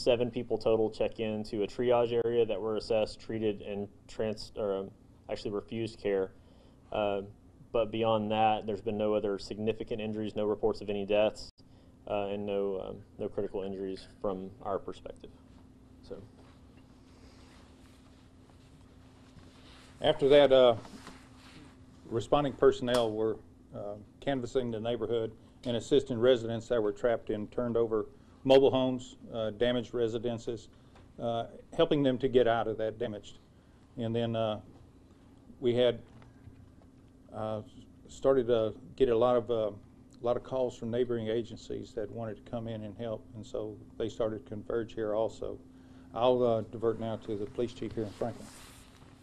7 people total check into a triage area that were assessed, treated, and actually refused care. But beyond that, there's been no other significant injuries, no reports of any deaths, and no critical injuries from our perspective. So. After that, responding personnel were canvassing the neighborhood and assisting residents that were trapped in turned over mobile homes, damaged residences, helping them to get out of that damaged. And then we had started to get a lot of calls from neighboring agencies that wanted to come in and help, and so they started to converge here also. I'll divert now to the police chief here in Franklin.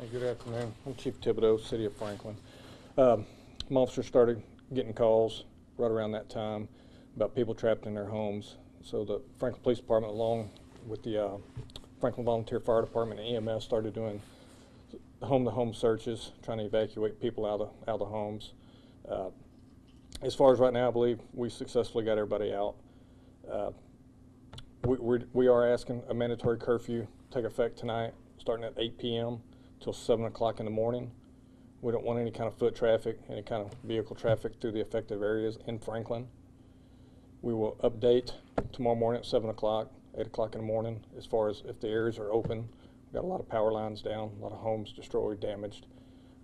Hey, good afternoon. I'm Chief Thibodeau, City of Franklin. My officers started getting calls right around that time about people trapped in their homes. So the Franklin Police Department, along with the Franklin Volunteer Fire Department and EMS, started doing home-to-home searches, trying to evacuate people out of the homes. As far as right now, I believe we successfully got everybody out. We are asking a mandatory curfew take effect tonight, starting at 8 p.m. till 7 o'clock in the morning. We don't want any kind of foot traffic, any kind of vehicle traffic through the affected areas in Franklin. We will update tomorrow morning at 7 o'clock, 8 o'clock in the morning, as far as if the areas are open. We've got a lot of power lines down, a lot of homes destroyed, damaged.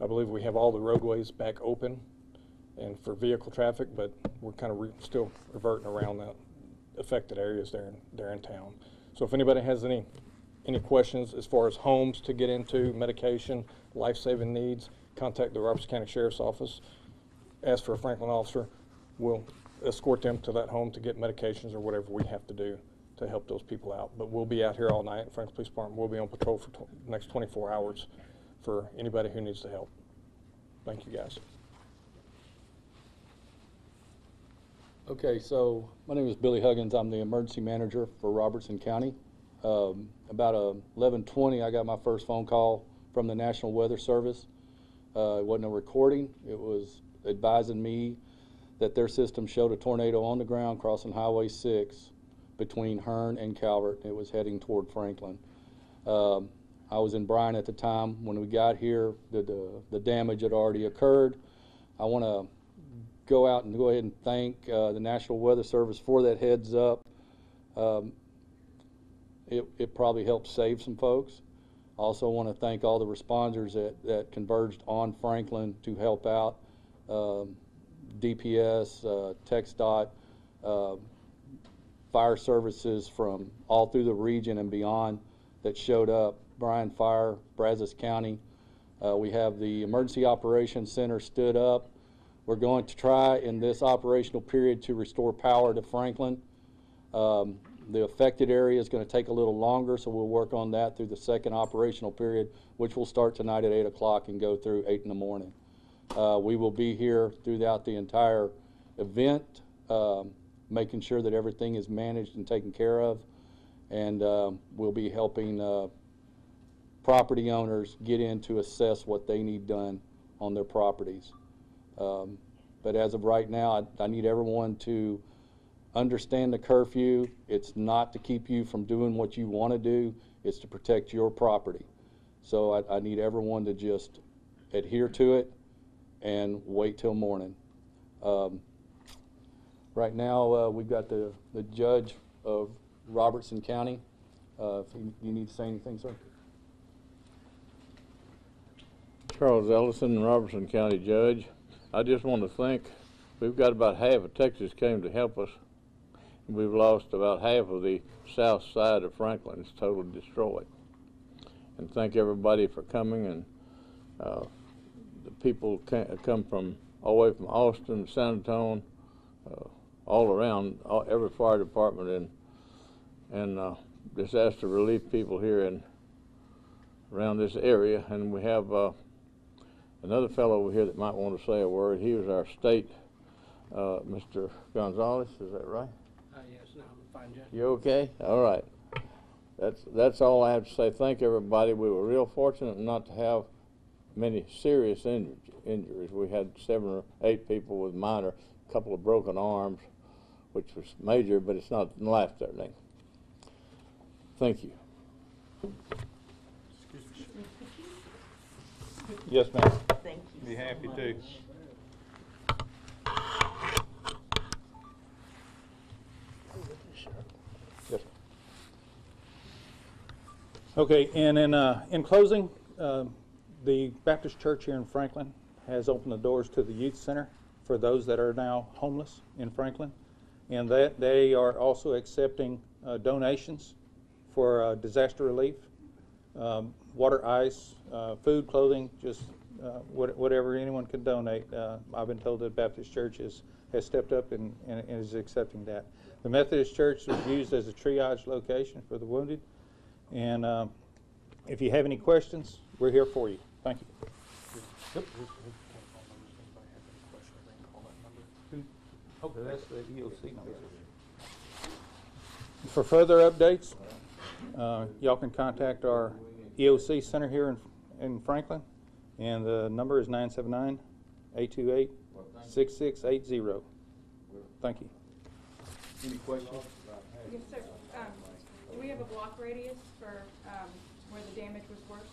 I believe we have all the roadways back open and for vehicle traffic, but we're kind of still reverting around the affected areas there in town. So if anybody has any questions as far as homes to get into, medication, life-saving needs, contact the Robertson County Sheriff's Office, ask for a Franklin officer. We'll escort them to that home to get medications or whatever we have to do to help those people out. But we'll be out here all night. Franklin Police Department will be on patrol for the next 24 hours for anybody who needs the help. Thank you, guys. Okay, so my name is Billy Huggins. I'm the emergency manager for Robertson County. About 11:20, I got my first phone call from the National Weather Service. It wasn't a recording. It was advising me that their system showed a tornado on the ground crossing Highway 6 between Hearn and Calvert. It was heading toward Franklin. I was in Bryan at the time. When we got here, the damage had already occurred. I want to go out and go ahead and thank the National Weather Service for that heads up. It probably helped save some folks. Also want to thank all the responders that converged on Franklin to help out. DPS, TxDOT, fire services from all through the region and beyond that showed up. Bryan Fire, Brazos County. We have the Emergency Operations Center stood up. We're going to try in this operational period to restore power to Franklin. The affected area is going to take a little longer, so we'll work on that through the second operational period, which will start tonight at 8 o'clock and go through 8 in the morning. We will be here throughout the entire event, making sure that everything is managed and taken care of, and we'll be helping property owners get in to assess what they need done on their properties. But as of right now, I need everyone to understand the curfew. It's not to keep you from doing what you want to do. It's to protect your property. So I need everyone to just adhere to it and wait till morning. Right now, we've got the judge of Robertson County. If you need to say anything, sir. Charles Ellison, Robertson County Judge. I just want to thank, we've got about half of Texas came to help us. We've lost about half of the south side of Franklin. It's totally destroyed. And thank everybody for coming, and the people come from all the way from Austin, San Antonio, all around, every fire department, and disaster relief people here and around this area. And we have another fellow over here that might want to say a word. He was our state, Mr. Gonzalez, is that right? Yes, no, I'm fine, Judge. You okay? All right. That's all I have to say. Thank everybody. We were real fortunate not to have many serious injuries. We had 7 or 8 people with minor, a couple of broken arms, which was major, but it's not life-threatening. Thank you. Yes, ma'am. Thank you. Be so happy much. to. Yes. Okay, and in closing, the Baptist Church here in Franklin has opened the doors to the youth center for those that are now homeless in Franklin, and that they are also accepting donations for disaster relief, water, ice, food, clothing, just whatever anyone can donate. I've been told that Baptist Church has stepped up and is accepting that. The Methodist Church was used as a triage location for the wounded, and if you have any questions, we're here for you. Thank you. Okay, that's the EOC number. For further updates, y'all can contact our EOC Center here in Franklin, and the number is 979-828-6680. Thank you. Any questions? Yes, sir. Do we have a block radius for where the damage was worse?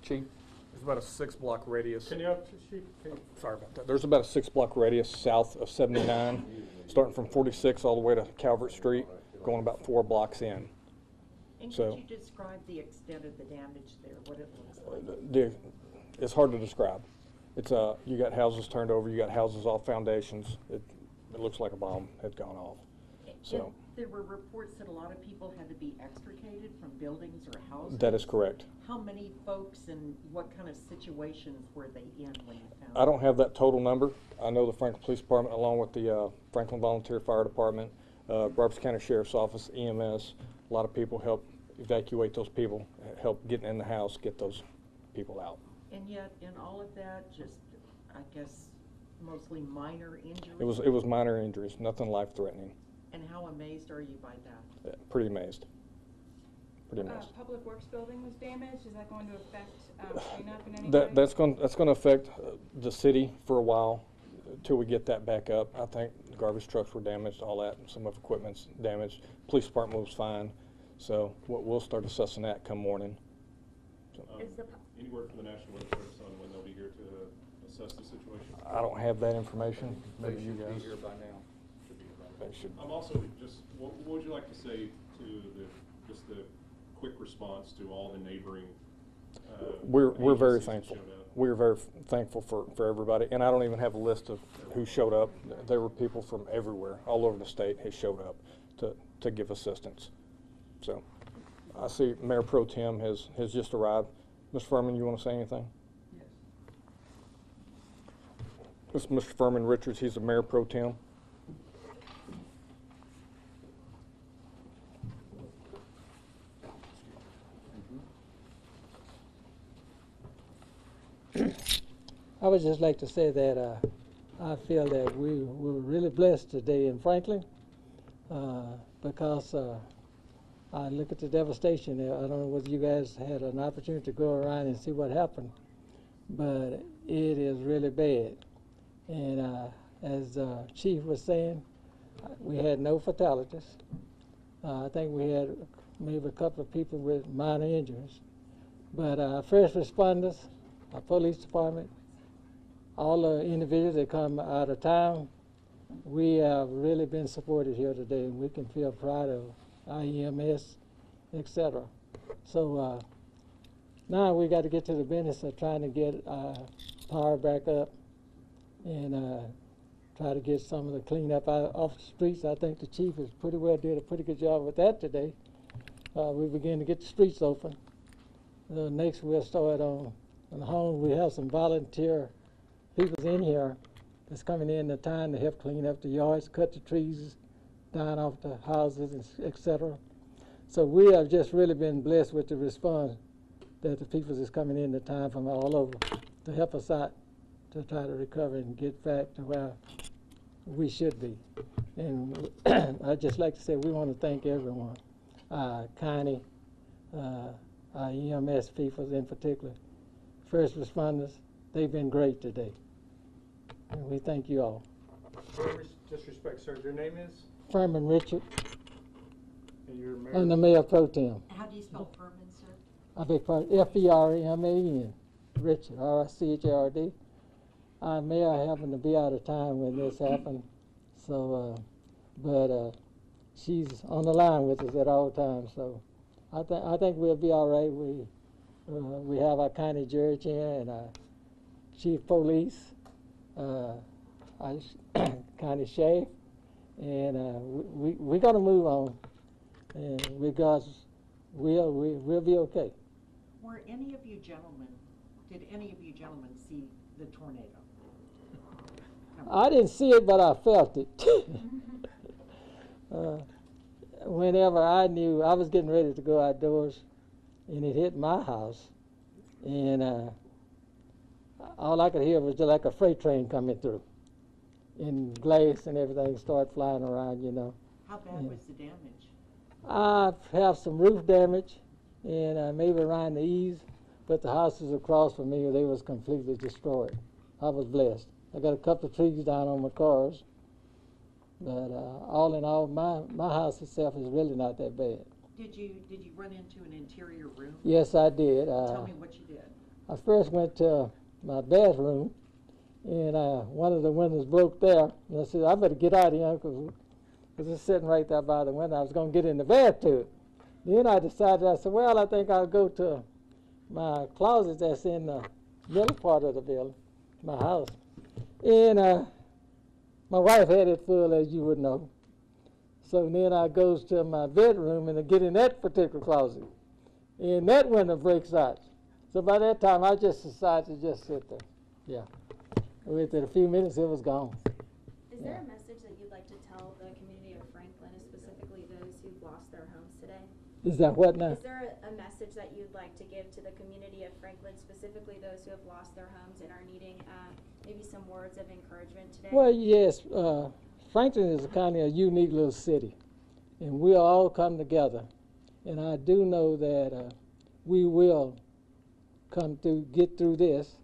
Chief? There's about a 6-block radius. Can you, Sorry about that. There's about a 6-block radius south of 79, starting from 46 all the way to Calvert Street, going about 4 blocks in. And So- could you describe the extent of the damage there, what it looks like? It's hard to describe. It's you got houses turned over, you got houses off foundations. It looks like a bomb had gone off. So And there were reports that a lot of people had to be extricated from buildings or houses. that is correct. How many folks and what kind of situations were they in when you found I don't have that total number. I know the Franklin Police Department, along with the Franklin Volunteer Fire Department, Robertson County Sheriff's Office, EMS, a lot of people help evacuate those people, help get in the house, get those people out. And yet, in all of that, just, I guess, mostly minor injuries? It was minor injuries, nothing life-threatening. And how amazed are you by that? Pretty amazed. Pretty amazed. Public Works building was damaged. Is that going to affect cleanup in any way? That's going to affect the city for a while until we get that back up. I think the garbage trucks were damaged, all that, and some of the equipment's damaged. Police department was fine, so we'll start assessing that come morning. any word from the National Weather Service on when they'll be here to assess the situation? I don't have that information. Maybe you guys. by now. They should. I'm also just, what would you like to say to just the quick response to all the neighboring We're very agencies that thankful. showed up? We're very thankful for everybody, and I don't even have a list of who showed up. There were people from everywhere, all over the state, who showed up to give assistance. So, I see Mayor Pro Tem has just arrived. Mr. Furman, you want to say anything? Yes. This is Mr. Furman Richards. He's the Mayor Pro Tem. I would just like to say that I feel that we were really blessed today in Franklin because I look at the devastation there. I don't know whether you guys had an opportunity to go around and see what happened, but it is really bad. And as Chief was saying, we had no fatalities. I think we had maybe a couple of people with minor injuries. But our first responders, our police department, all the individuals that come out of town, we have really been supported here today, and we can feel proud of our EMS, etc. So now we got to get to the business of trying to get our power back up and try to get some of the cleanup off the streets. I think the chief has did a pretty good job with that today. We begin to get the streets open. Next we'll start on the home. We have some volunteer people in here that's coming in the time to help clean up the yards, cut the trees down off the houses, etc. So we have just really been blessed with the response that the people that's coming in the time from all over to help us out to try to recover and get back to where we should be. And I'd just like to say we want to thank everyone, county, our EMS people in particular, first responders. They've been great today. And we thank you all. Disrespect, sir. Your name is? Furman Richard. I'm the mayor pro tem. How do you spell Furman, sir? I beg pardon, F-E-R-M-A-N, Richard, R-I-C-H-A-R-D. Mayor happened to be out of town when this happened, so, but she's on the line with us at all times, so I think we'll be all right. We have our county judge here and our chief police, our county sheriff, and we're gonna move on, and because we'll be okay. Were any of you gentlemen, did any of you gentlemen see the tornado? I didn't see it, but I felt it. Whenever I knew I was getting ready to go outdoors, and it hit my house, and all I could hear was just like a freight train coming through, and glass and everything started flying around, you know. How bad was the damage? I have some roof damage, and maybe around the eaves, but the houses across from me, they was completely destroyed. I was blessed. I got a couple of trees down on my cars, but all in all, my house itself is really not that bad. Did you run into an interior room? Yes, I did. Tell me what you did. I first went to my bathroom, and one of the windows broke there. And I said, I better get out of here because it's sitting right there by the window. I was going to get in the bathtub. Then I decided, I said, well, I think I'll go to my closet that's in the middle part of the building, my house. And my wife had it full, as you would know. So then I goes to my bedroom and I get in that particular closet. And that window breaks out. So by that time, I just decided to just sit there. Yeah. Within a few minutes, it was gone. Is there a message that you'd like to tell the community of Franklin, specifically those who've lost their homes today? Is that what now? Is there a message that you'd like to give to the community of Franklin, specifically those who have lost their homes and are needing maybe some words of encouragement today? Well, yes. Franklin is kind of a unique little city, and we all come together. And I do know that we will get through this.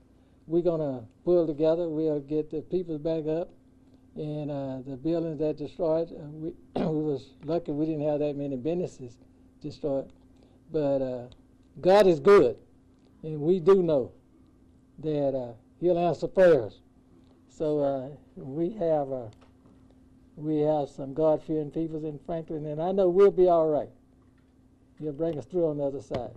We're going to pull together. We'll get the people back up. And the buildings that destroyed, we was lucky we didn't have that many businesses destroyed. But God is good, and we do know that He'll answer prayers. So we have some God-fearing people in Franklin, and I know we'll be all right. He'll bring us through on the other side.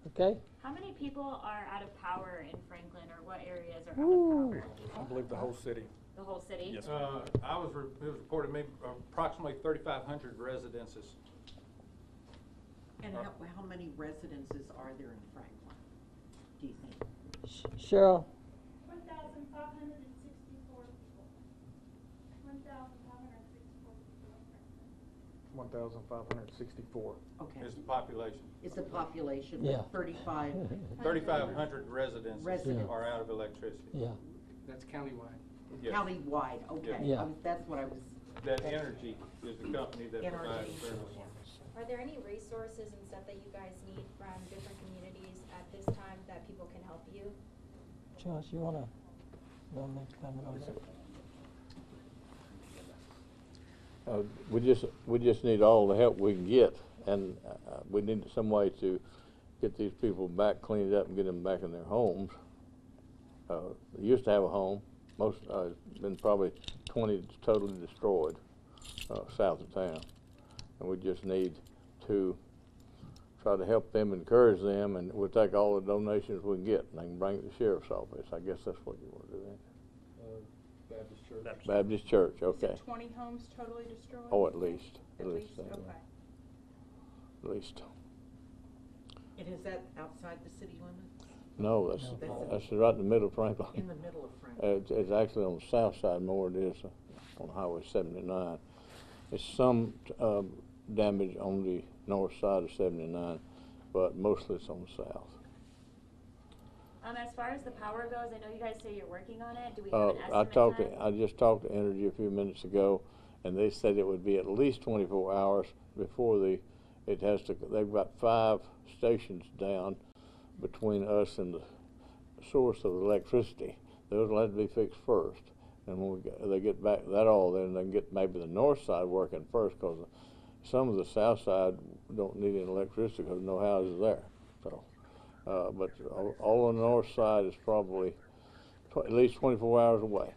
Okay? How many people are out of power in Franklin, or what areas are out of power? I believe the whole city. The whole city? Yes. It was reported maybe approximately 3,500 residences. And how many residences are there in Franklin, do you think? Cheryl? 1,564 people. 1,564 people. 1,564. Okay. Is the population. Is the population Yeah. 3,500 residents Residents. are out of electricity. Yeah. That's countywide. Yes. Countywide, okay. Yeah. That's what I was, That Energy is the company that provides Energy. service. Are there any resources and stuff that you guys need from different communities at this time that people can help you? Josh, you want to make a comment on that? We just need all the help we can get, and we need some way to get these people back cleaned up and get them back in their homes. They used to have a home. Most been probably 20 totally destroyed south of town, and we just need to try to help them, encourage them, and we'll take all the donations we can get, and they can bring it to the sheriff's office. I guess that's what you want to do. Baptist Church. Baptist Church, okay. Is it 20 homes totally destroyed? Oh, at least. At least, anyway. okay. At least. and is that outside the city limits? No, that's right in the middle of Franklin. In the middle of Franklin? It's actually on the south side more than it is on Highway 79. It's some damage on the north side of 79, but mostly it's on the south. As far as the power goes, I know you guys say you're working on it. Do we have an estimate time? I just talked to Energy a few minutes ago, and they said it would be at least 24 hours before they've got 5 stations down between us and the source of electricity. Those will have to be fixed first. And when they get back that all, then they can get maybe the north side working first, because some of the south side don't need any electricity because no houses there. So, but all on the north side is probably at least 24 hours away.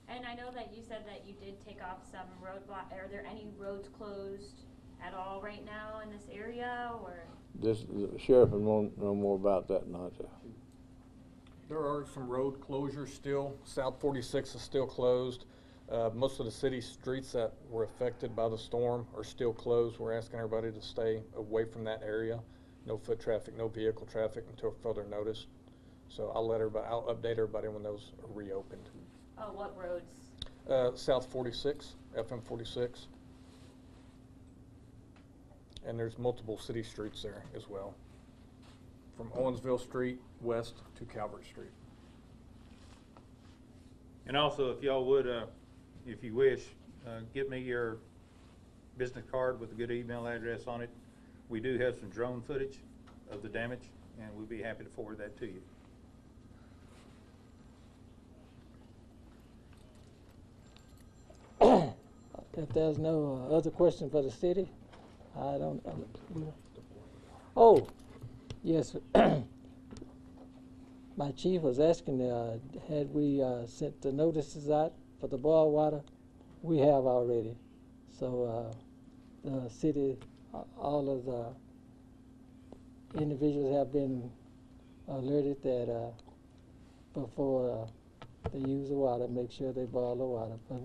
And I know that you said that you did take off some roadblock. Are there any roads closed at all right now in this area, or? The sheriff will know more about that than I do. There are some road closures still. South 46 is still closed. Most of the city streets that were affected by the storm are still closed. We're asking everybody to stay away from that area. No foot traffic, no vehicle traffic until further notice. So I'll update everybody when those are reopened. Oh, what roads? South 46, FM 46. And there's multiple city streets there as well. From Owensville Street west to Calvert Street. And also, if y'all would, if you wish, get me your business card with a good email address on it. We do have some drone footage of the damage, and we'd be happy to forward that to you. If there's no other question for the city, I don't. Oh, yes. My chief was asking, had we sent the notices out for the boil water? We have already. So the city, all of the individuals have been alerted that before they use the water, make sure they boil the water. But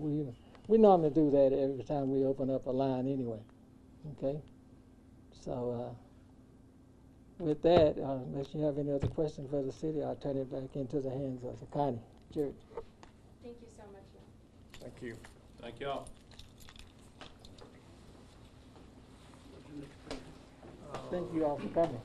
we normally do that every time we open up a line anyway. Okay? So with that, unless you have any other questions for the city, I'll turn it back into the hands of the county. Jared. Thank you so much. Thank you. Thank y'all. Thank you all for coming.